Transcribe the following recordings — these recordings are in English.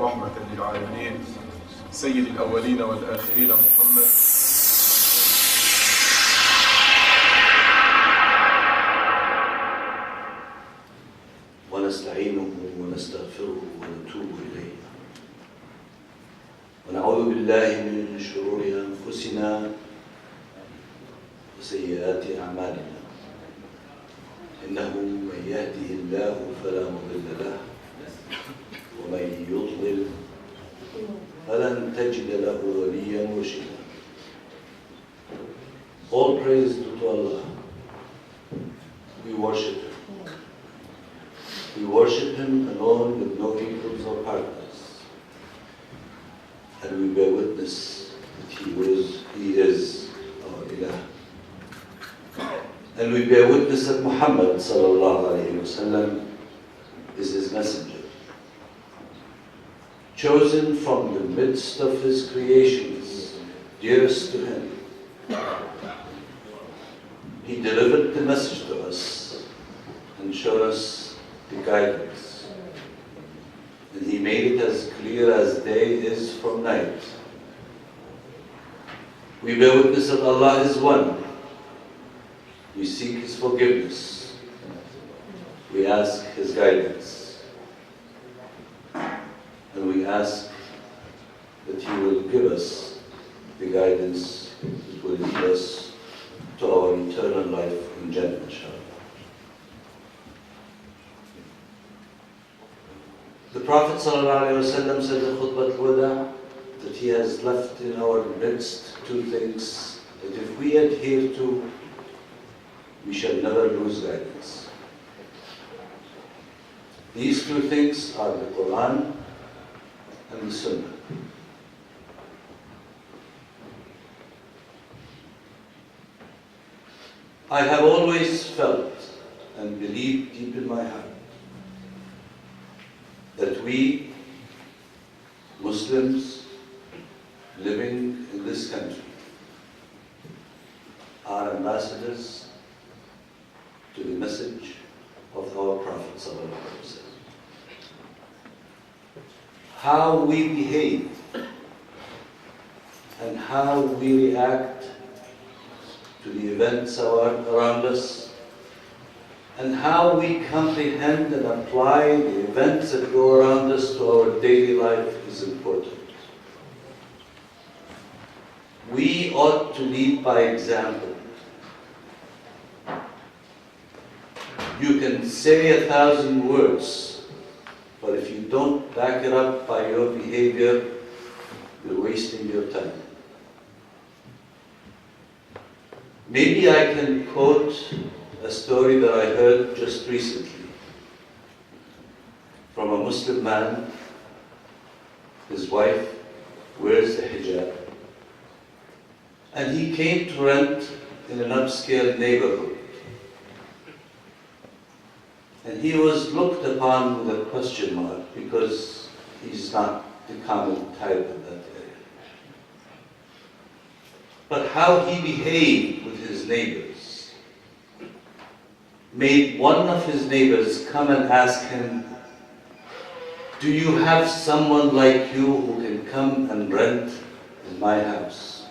ورحمة للعالمين سيد الأولين والآخرين محمد ونستعينه ونستغفره ونتوب إليه ونعوذ بالله من شرور أنفسنا وسيئات أعمالنا إنه من يهده الله فلا مضل له ومن يضلل فلن تجد له وليا مرشدا. All praise to Allah. We worship Him. We worship Him alone with no equals or partners. And we bear witness that He is our Ilah. And we bear witness that Muhammad sallallahu alayhi wa sallam is His messenger, chosen from the midst of His creations, dearest to Him. He delivered the message to us and showed us the guidance. And He made it as clear as day is from night. We bear witness that Allah is one. We seek His forgiveness. We ask His guidance. And we ask that He will give us the guidance that will lead us to our eternal life in Jannah, inshallah. The Prophet ﷺ said in Khutbah al-Wada that he has left in our midst two things that if we adhere to, we shall never lose guidance. These two things are the Quran and the Sunnah. I have always felt and believed deep in my heart that we, Muslims living in this country, are ambassadors to the message of our Prophet ﷺ. How we behave and how we react to the events around us, and how we comprehend and apply the events that go around us to our daily life is important. We ought to lead by example. You can say 1,000 words, but if you don't back it up by your behavior, you're wasting your time. Maybe I can quote a story that I heard just recently from a Muslim man. His wife wears the hijab, and he came to rent in an upscale neighborhood. And he was looked upon with a question mark because he's not the common type of that area. But how he behaved with his neighbors made one of his neighbors come and ask him, "Do you have someone like you who can come and rent in my house?"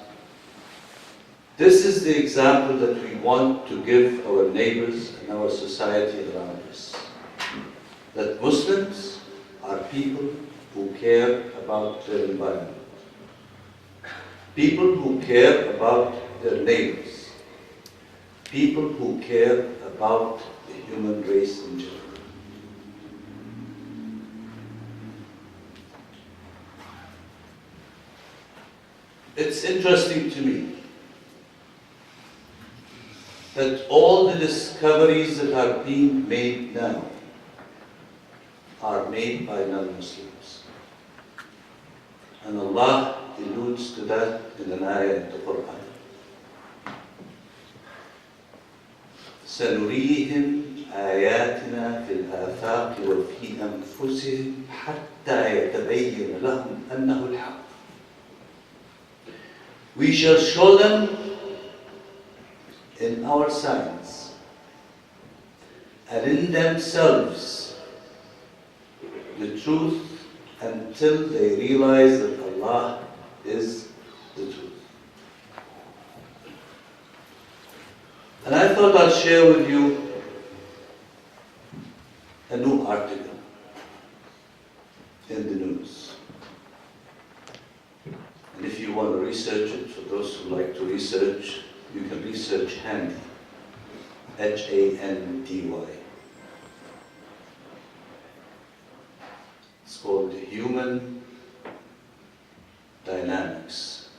This is the example that we want to give our neighbors and our society around us. That Muslims are people who care about their environment. People who care about their neighbors. People who care about the human race in general. It's interesting to me that all the discoveries that are being made now are made by non-Muslims. And Allah alludes to that in an ayah in the Quran. سَنُرِيهِمْ آيَاتِنَا فِي الْآفَاقِ وَفِي أَنفُسِهِمْ حَتَّى يَتَبَيَّنَ لَهُمْ أَنَّهُ الْحَقُّ. We shall show them in our signs and in themselves the truth until they realize that Allah is the truth. And I thought I'll share with you a new article in the news. And if you want to research it, for those who like to research, you can research Handy, H-A-N-D-Y. It's called Human Dynamics.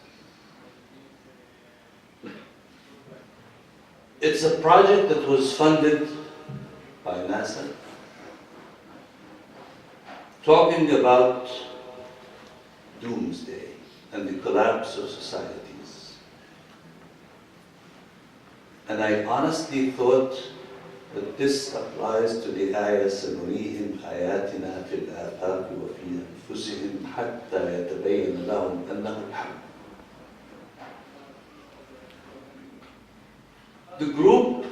It's a project that was funded by NASA, talking about doomsday and the collapse of societies. And I honestly thought that this applies to the ayah سنريهم آياتنا في الآفاق وفي أنفسهم حتى يتبين لهم أنه الحق. The group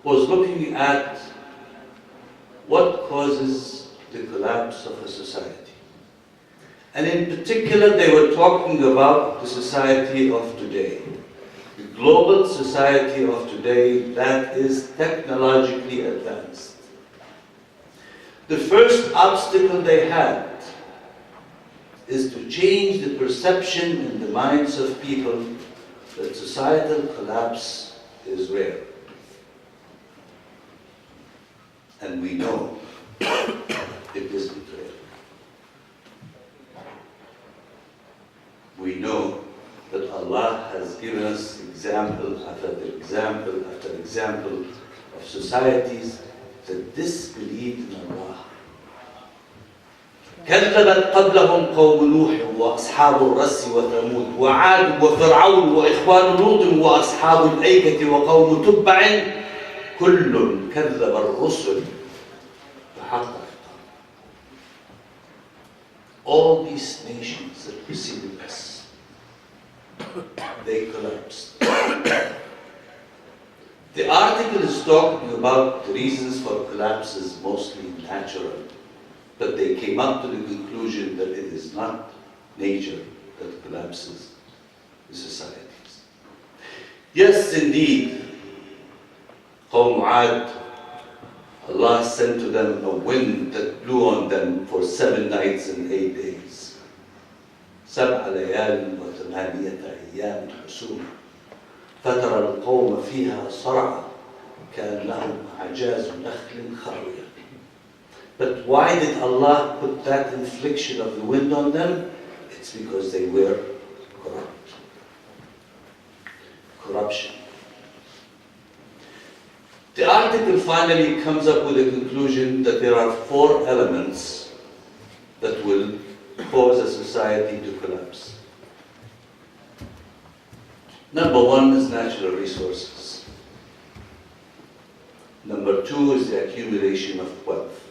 was looking at what causes the collapse of a society. And in particular, they were talking about the society of today, the global society of today that is technologically advanced. The first obstacle they had is to change the perception in the minds of people that societal collapse is rare. And we know it isn't rare. We know that Allah has given us example after example after example of societies that disbelieved in Allah. كذبت قبلهم قوم نوح وأصحاب الرس وثمود وعاد وفرعون وإخوان لوط وأصحاب الأيكة وقوم تبع كل كذب الرسل فحق. All these nations that preceded us, they collapsed. The article is talking about the reasons for collapses, mostly natural, but they came up to the conclusion that it is not nature that collapses the societies. Yes, indeed, قوم عاد, Allah sent to them a wind that blew on them for 7 nights and 8 days. 7 ليال و8 أيام حسوما فترى القوم فيها صرعى كأنهم أعجاز نخل خاوية. But why did Allah put that infliction of the wind on them? It's because they were corrupt. Corruption. The article finally comes up with a conclusion that there are 4 elements that will cause a society to collapse. Number 1 is natural resources. Number 2 is the accumulation of wealth.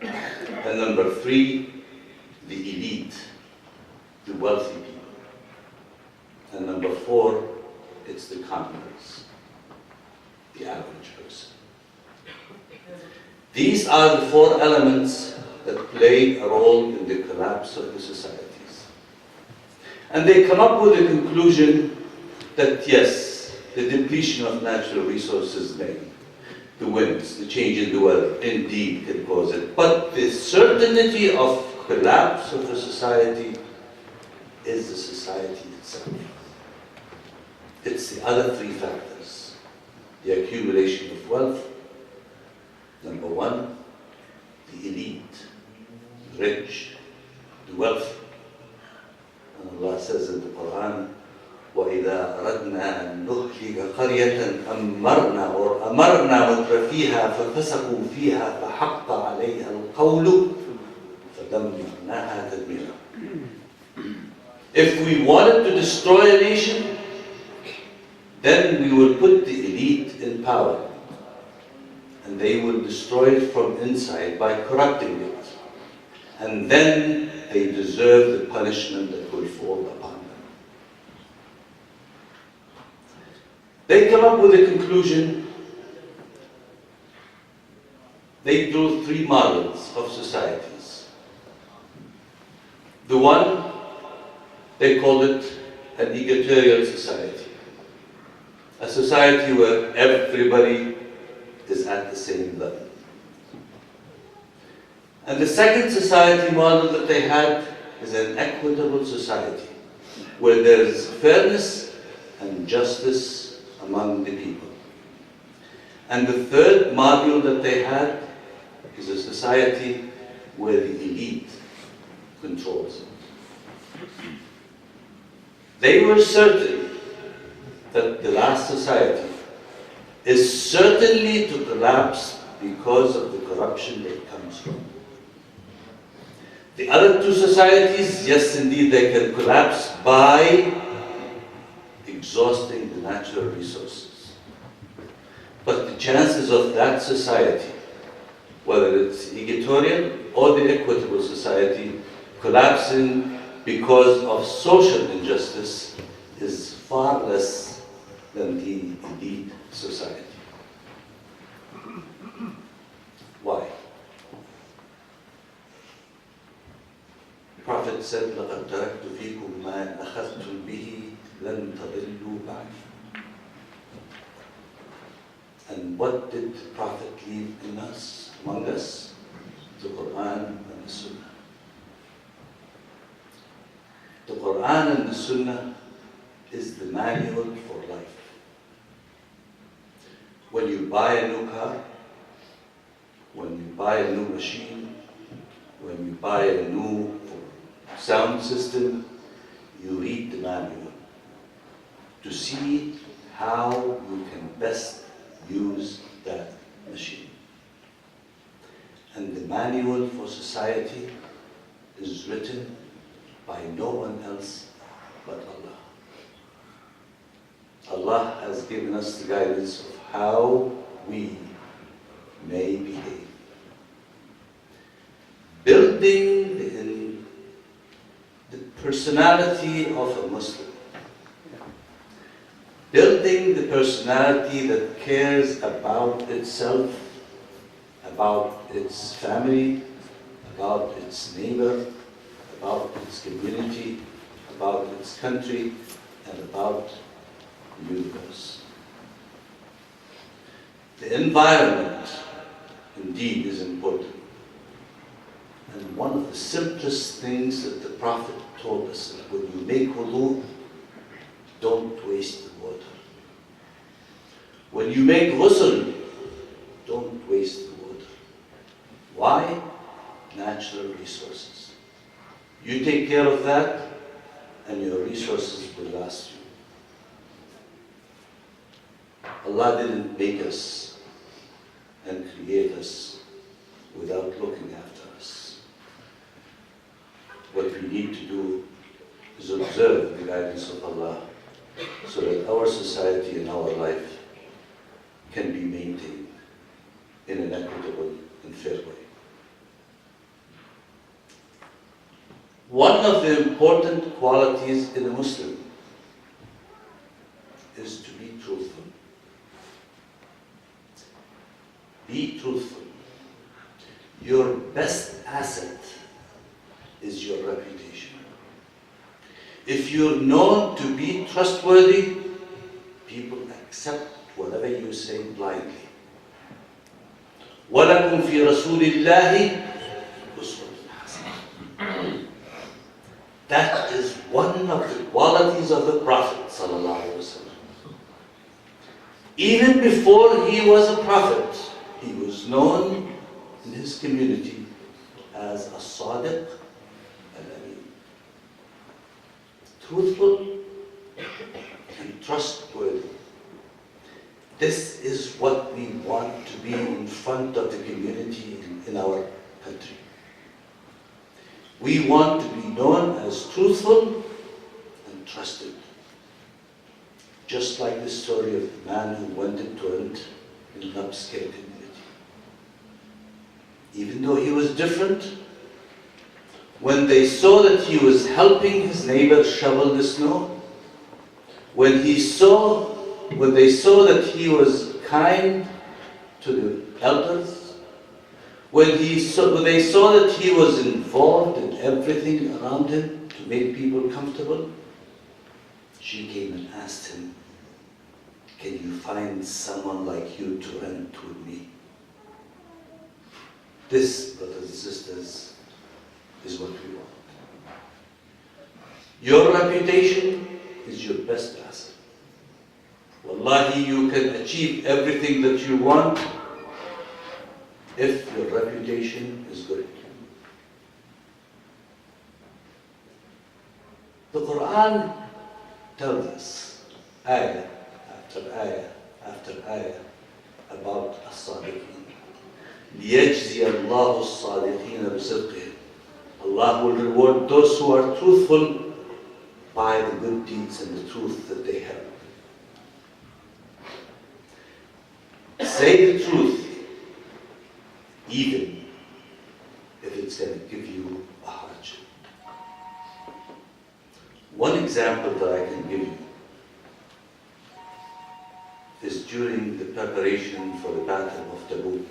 And number 3, the elite, the wealthy people. And number 4, it's the commoners, the average person. These are the 4 elements that play a role in the collapse of the societies. And they come up with a conclusion that yes, the depletion of natural resources may, the winds, the change in the weather, indeed can cause it. But the certainty of collapse of a society is the society itself. It's the other 3 factors. The accumulation of wealth, number 1, the elite, the rich, the wealthy. And Allah says in the Quran, وَإِذَا أَرَدْنَا أَن نُهْلِكَ قَرْيَةً أَمَرْنَا مُتْرَفِيهَا فَفَسَقُوا فِيهَا فَحَقَّ عَلَيْهَا الْقَوْلُ فَدَمَّرْنَاهَا تَدْمِيرًا. If we wanted to destroy a nation, then we will put the elite in power. And they will destroy it from inside by corrupting it. And then they deserve the punishment that will fall upon them. They come up with a conclusion. They drew 3 models of societies. The one, they called it an egalitarian society. A society where everybody is at the same level. And the second society model that they had is an equitable society, where there is fairness and justice among the people. And the third module that they had is a society where the elite controls it. They were certain that the last society is certainly to collapse because of the corruption that comes from it. The other two societies, yes indeed, they can collapse by exhausting the natural resources. But the chances of that society, whether it's egalitarian or the equitable society, collapsing because of social injustice is far less than the elite society. Why? The Prophet said, لَقَدْ تَرَكْتُ فِيكُمْ مَا أَخَذْتُمْ بِهِ لَنْ تَضِلُّوا بَعْدِي. And what did the Prophet leave in us, among us? The Quran and the Sunnah. The Quran and the Sunnah is the manual for life. When you buy a new car, when you buy a new machine, when you buy a new sound system, you read the manual to see how you can best use that machine. And the manual for society is written by no one else but Allah. Allah has given us the guidance of how we may behave. Building the personality of a Muslim. Building the personality that cares about itself, about its family, about its neighbor, about its community, about its country, and about the universe. The environment, indeed, is important. And one of the simplest things that the Prophet told us is when you make wudu, don't waste the water. When you make ghusl, don't waste the water. Why? Natural resources. You take care of that, and your resources will last you. Allah didn't make us and create us without looking after us. What we need to do is observe the guidance of Allah so that our society and our life can be maintained in an equitable and fair way. One of the important qualities in a Muslim is to be truthful. Be truthful. Your best asset is your reputation. If you're known to be trustworthy, people accept whatever you say blindly. وَلَكُمْ فِي رَسُولِ اللَّهِ أُسْوَةٌ حَسَنَةٌ. That is one of the qualities of the Prophet ﷺ. Even before he was a prophet, he was known in his community as a Sadiq al-Amin. Truthful and trustworthy. This is what we want to be in front of the community in our country. We want to be known as truthful and trusted. Just like the story of the man who went into an upscale community. Even though he was different, when they saw that he was helping his neighbor shovel the snow, when they saw that he was kind to the elders, When they saw that he was involved in everything around him to make people comfortable, she came and asked him, "Can you find someone like you to rent with me?" This, brothers and sisters, is what we want. Your reputation is your best asset. Wallahi, you can achieve everything that you want if your reputation is good. The Quran tells us, ayah after ayah after ayah, about as-sadiqeen. لِيَجْزِيَ اللَّهُ الصَّادِقِينَ بِصِدْقِهِمْ. Allah will reward those who are truthful by the good deeds and the truth that they have. Say the truth, even if it's going to give you a hardship. One example that I can give you is during the preparation for the Battle of Tabuk,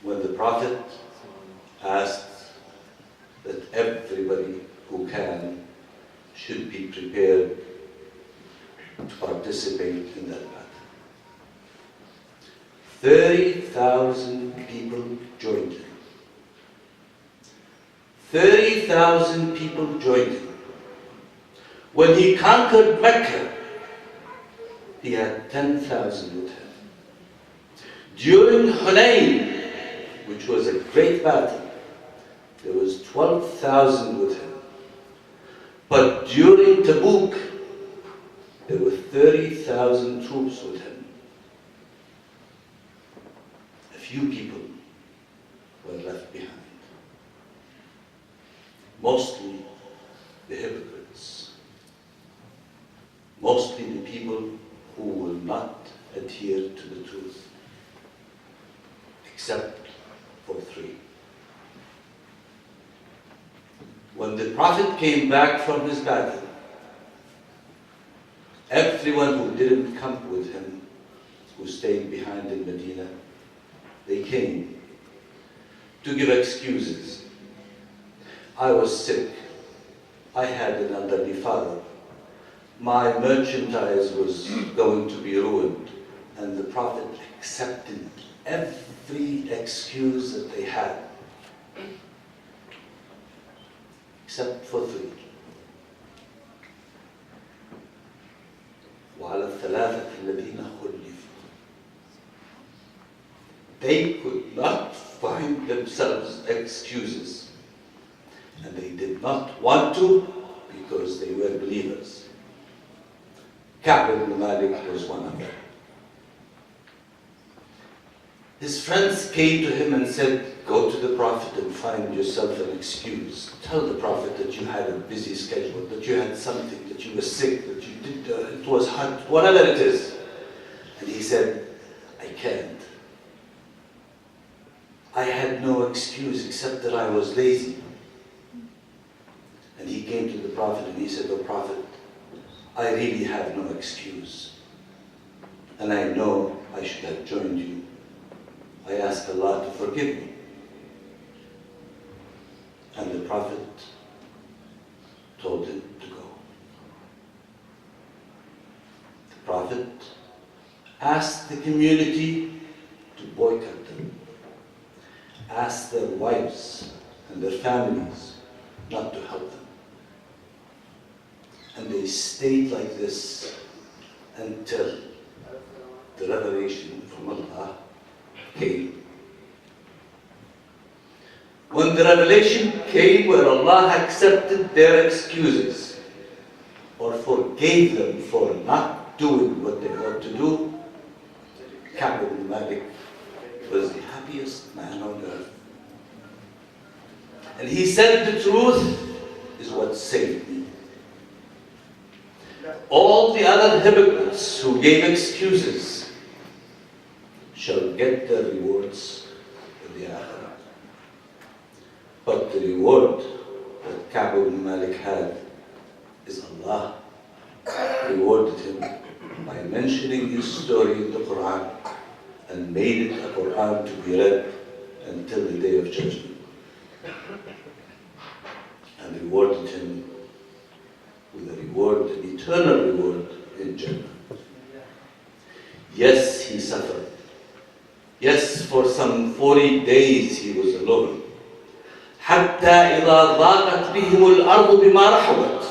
when the Prophet asked that everybody who can should be prepared to participate in that battle. 30,000 people joined him. 30,000 people joined him. When he conquered Mecca, he had 10,000 with him. During Hunayn, which was a great battle, there was 12,000 with him. But during Tabuk, there were 30,000 troops with him. A few people were left behind. Mostly the hypocrites. Mostly the people who will not adhere to the truth, except for 3. When the Prophet came back from his battle, everyone who didn't come with him, who stayed behind in Medina, they came to give excuses. I was sick. I had an elderly father. My merchandise was going to be ruined. And the Prophet accepted every excuse that they had, except for 3. وعلى الثلاثة الذين خلفوا. They could not find themselves excuses. And they did not want to because they were believers. Ka'b ibn Malik was one of them. His friends came to him and said, "Go to the Prophet and find yourself an excuse. Tell the Prophet that you had a busy schedule, that you had something, that you were sick, that you did, it was hot, whatever it is." And he said, "I can't. I had no excuse except that I was lazy." And he came to the Prophet and he said, "Oh Prophet, I really have no excuse. And I know I should have joined you. I ask Allah to forgive me." And the Prophet told him to go. The Prophet asked the community to boycott them, asked their wives and their families not to help them. And they stayed like this until the revelation from Allah came. When the revelation came where Allah accepted their excuses or forgave them for not doing what they ought to do, Ka'b ibn Malik was the happiest man on earth. And he said, "The truth is what saved me. All the other hypocrites who gave excuses shall get their rewards in the Akhirah. But the reward that Ka'b ibn Malik had is Allah rewarded him by mentioning his story in the Quran and made it a Quran to be read until the day of judgment, and rewarded him with a reward, an eternal reward in Jannah. Yes, he suffered. Yes, for some 40 days he was alone. حتى إذا ضاقت بهم الأرض بما رحبت.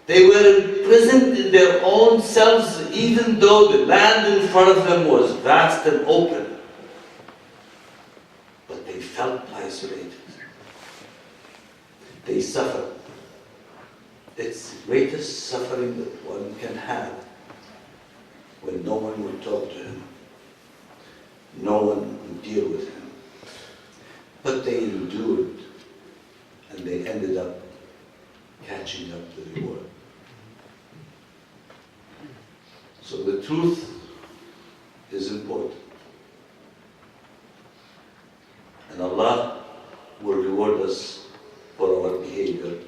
They were imprisoned in their own selves, even though the land in front of them was vast and open. But they felt isolated. They suffered. It's the greatest suffering that one can have when no one would talk to him. No one would deal with him. But they endured, and they ended up catching up the reward. So the truth is important. And Allah will reward us for our behavior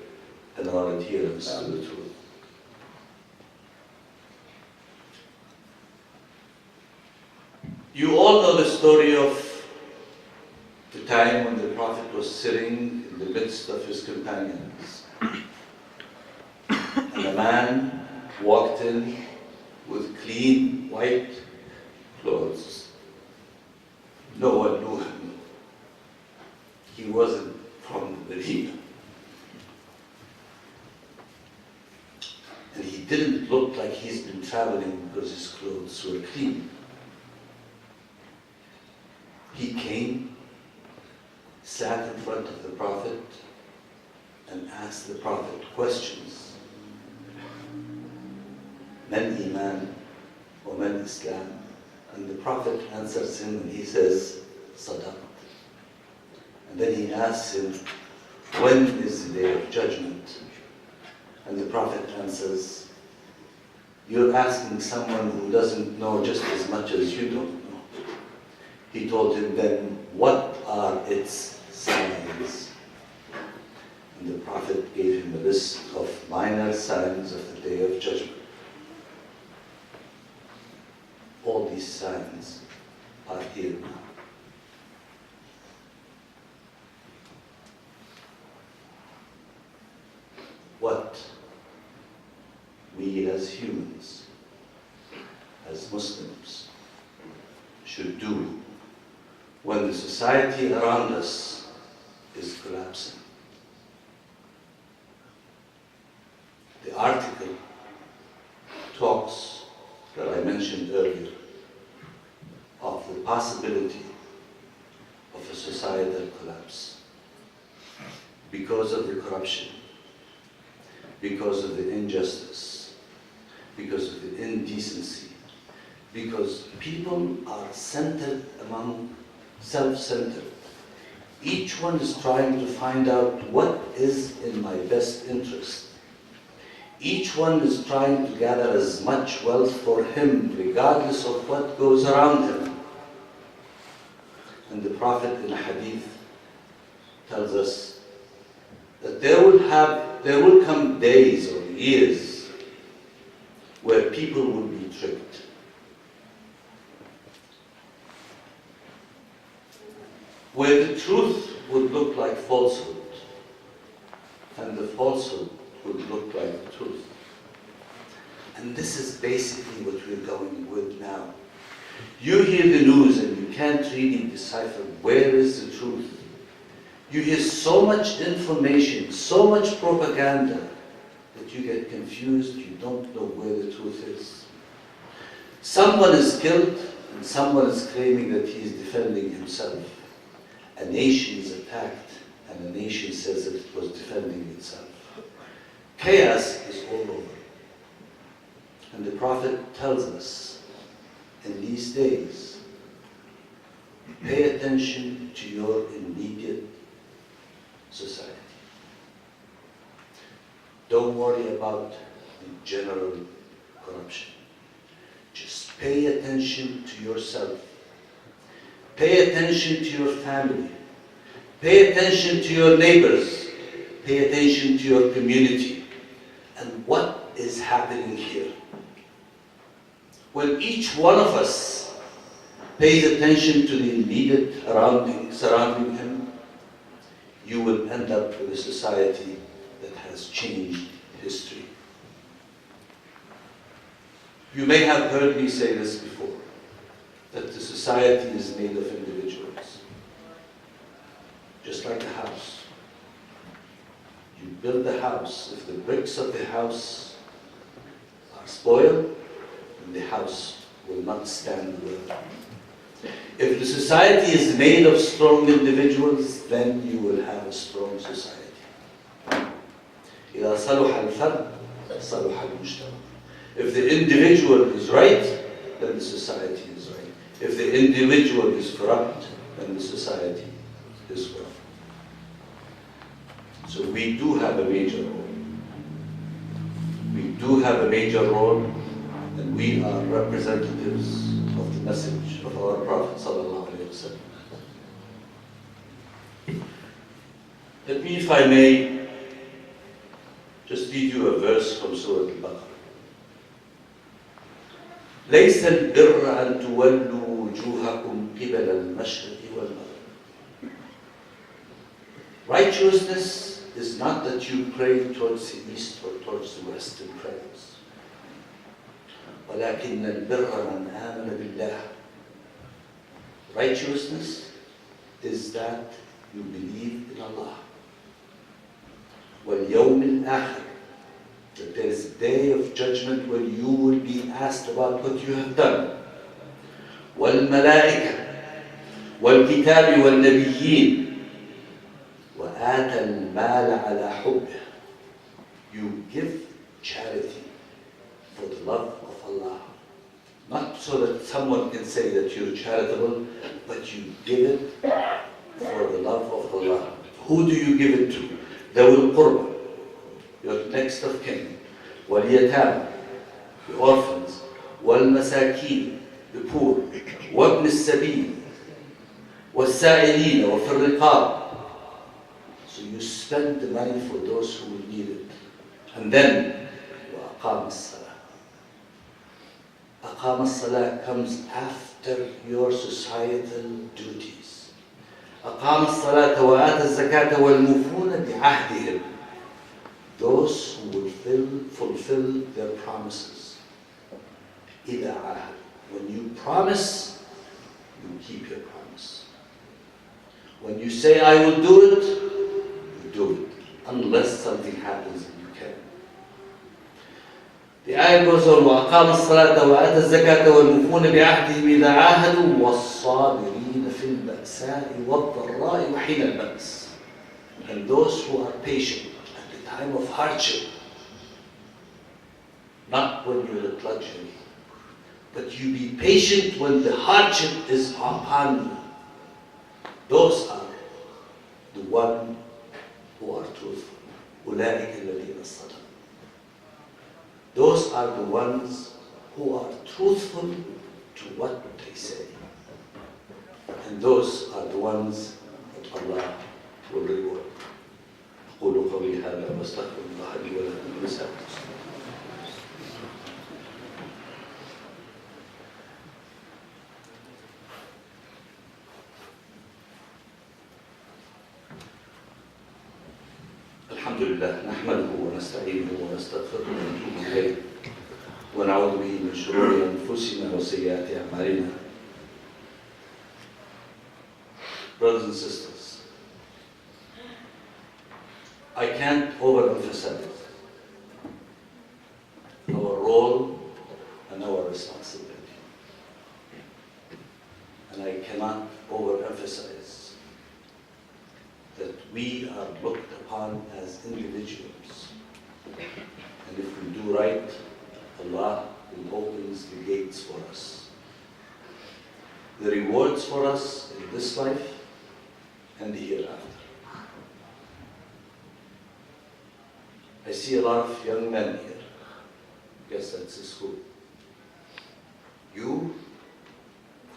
and our adherence to the truth. You all know the story of the time when the Prophet was sitting in the midst of his companions. And a man walked in with clean white clothes. No one knew him. He wasn't from Medina. And he didn't look like he's been traveling because his clothes were clean. He came, sat in front of the Prophet, and asked the Prophet questions. Man Iman or Man Islam? And the Prophet answers him and he says, Sadaq. And then he asks him, when is the day of judgment? And the Prophet answers, you're asking someone who doesn't know just as much as you don't know. He told him then, what are its signs? And the Prophet gave him a list of minor signs of the day of judgment. All these signs are here now. What we as humans, as Muslims, should do when the society around us is collapsing. The article talks, that I mentioned earlier, of the possibility of a societal collapse because of the corruption, because of the injustice, because of the indecency, because people are centered among self-centered. Each one is trying to find out what is in my best interest. Each one is trying to gather as much wealth for him, regardless of what goes around him. And the Prophet in a hadith tells us that there will come days or years where people will be tricked. Where the truth would look like falsehood, and the falsehood would look like the truth. And this is basically what we're going with now. You hear the news and you can't really decipher where is the truth. You hear so much information, so much propaganda, that you get confused, you don't know where the truth is. Someone is killed and someone is claiming that he is defending himself. A nation is attacked and a nation says that it was defending itself. Chaos is all over. And the Prophet tells us, in these days, pay attention to your immediate society. Don't worry about the general corruption. Just pay attention to yourself. Pay attention to your family. Pay attention to your neighbors. Pay attention to your community. And what is happening here? When each one of us pays attention to the immediate surrounding him, you will end up with a society that has changed history. You may have heard me say this before, that the society is made of individuals, just like a house. You build the house. If the bricks of the house are spoiled, then the house will not stand well. If the society is made of strong individuals, then you will have a strong society. إذا صلح الفرد صلح المجتمع. If the individual is right, then the society is right. If the individual is corrupt, then the society is corrupt. So we do have a major role. We do have a major role, and we are representatives of the message of our Prophet sallallahu alaihi wasallam. Let me, if I may, just read you a verse from Surah Al-Baqarah. ليس البر أن تولوا وجوهكم قبل المشرق والمغرب. Righteousness is not that you pray towards the east or towards the west in prayers. ولكن البر من آمن بالله. Righteousness is that you believe in Allah. واليوم الآخر, that there is a day of judgment when you will be asked about what you have done. والملائكة والكتاب والنبيين وآتى المال على حبه. You give charity for the love of Allah. Not so that someone can say that you're charitable, but you give it for the love of Allah. Who do you give it to? ذوي القربى, your next of kin, واليتامى, the orphans, والمساكين, the poor, وابن السبيل, والسائلين وفي الرقاب. So you spend the money for those who will need it. And then, وأقام الصلاة. أقام الصلاة comes after your societal duties. أقام الصلاة وآتى الزكاة والموفون بعهدهم. Those who will fulfill their promises. إذا عاهدوا. When you promise, you keep your promise. When you say, I will do it, you do it. Unless something happens and you can't. The ayah goes on, وأقام الصلاة وآتى الزكاة والموفون بعهدهم إذا عاهدوا والصابرين في البأساء والضراء وحين البأس. And those who are patient at the time of hardship, not when you're at luxury, but you be patient when the hardship is upon you. Those are the ones who are truthful. أولئك الذين صدقوا. Those are the ones who are truthful to what they say. And those are the ones that Allah will reward. أقول قولي هذا وأستغفر الله لي ولكم ولسائر المسلمين. الحمد لله نحمده ونستعينه ونستغفره ونتوب إليه ونعوذ به من شرور أنفسنا وسيئات أعمالنا. Brothers and sisters, I can't overemphasize our role and our responsibility. And I cannot overemphasize that we are looked upon as individuals. And if we do right, Allah will open the gates for us. The rewards for us in this life and the hereafter. I see a lot of young men here. Yes, that's the school. You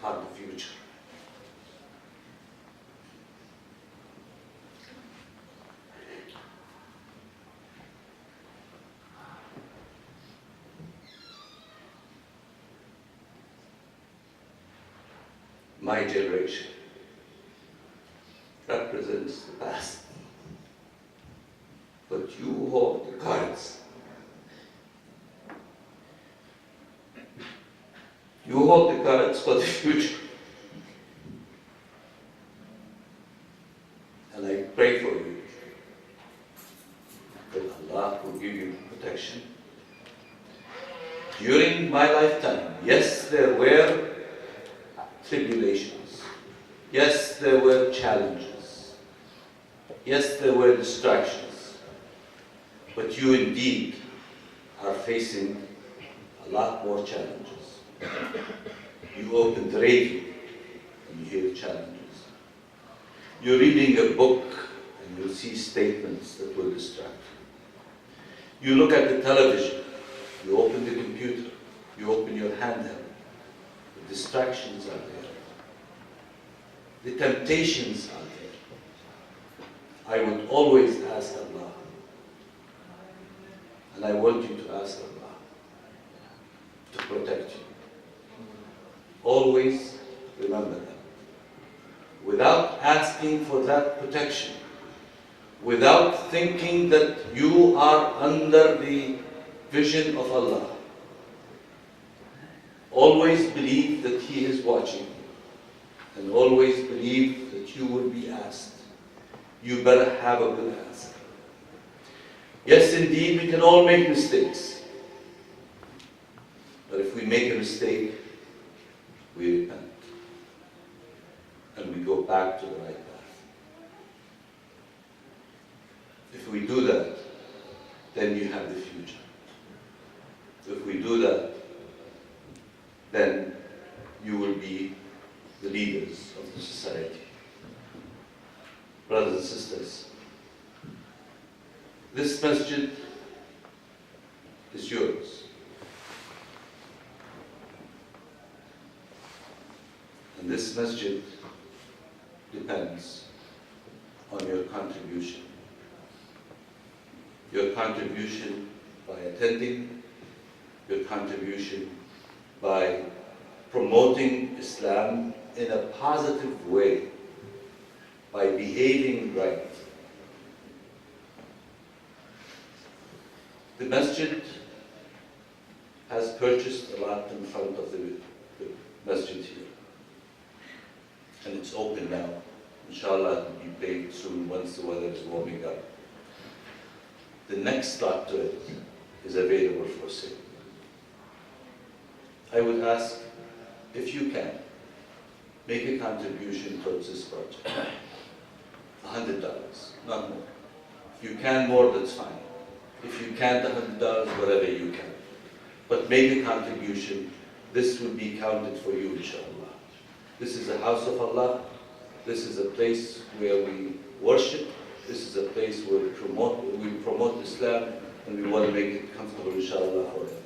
are the future. my generation represents the past. But you hold the cards. You hold the cards for the future. And I pray for you that Allah will give you protection. During my lifetime, yes, there were tribulations. Yes, there were challenges. Yes, there were distractions. But you indeed are facing a lot more challenges. You open the radio and you hear challenges. You're reading a book and you see statements that will distract you. You look at the television, you open the computer, you open your handheld. The distractions are there. The temptations are there. I would always ask Allah, and I want you to ask Allah to protect you. Always remember that. Without asking for that protection, without thinking that you are under the vision of Allah, always believe that He is watching you, and always believe that you will be asked. You better have a good answer. Yes, indeed, we can all make mistakes. But if we make a mistake, we repent. And we go back to the right path. If we do that, then you have the future. If we do that, then you will be the leaders of the society. Brothers and sisters, this masjid is yours. And this masjid depends on your contribution. Your contribution by attending, your contribution by promoting Islam in a positive way, by behaving right. The masjid has purchased a lot in front of the masjid here. And it's open now. Inshallah, it will be paid soon once the weather is warming up. The next lot to it is available for sale. I would ask, if you can, make a contribution towards this project. $100, not more. If you can more, that's fine. If you can't, $100, whatever you can. But make a contribution. This will be counted for you, inshallah. This is a house of Allah. This is a place where we worship. This is a place where we promote Islam, and we want to make it comfortable, inshallah, for everybody.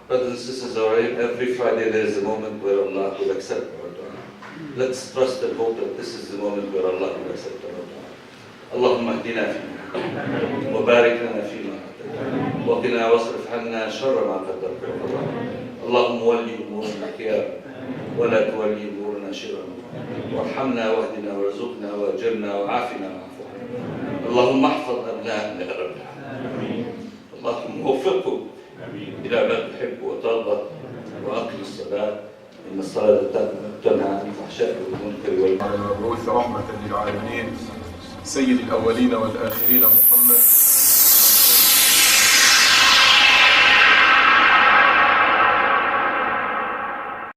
Brothers and sisters, every Friday there is a moment where Allah will accept our dua. Let's trust and hope that this is the moment where Allah will accept our dua. Allahumma ahdina fi wa barik lana fi ma atayt wa qina wasrif anna sharra ma qaddarta. Allahumma walli umurna khiyar wa la tuwalli umurna shirran. وارحمنا واهدنا وارزقنا واجرنا وعافنا واعف عنا. اللهم احفظ ابنائنا يا رب العالمين. اللهم وفقهم الى ما تحب وترضى واقم الصلاه ان الصلاه تنهى عن الفحشاء والمنكر والبغي. المبعوث رحمه للعالمين سيد الاولين والاخرين محمد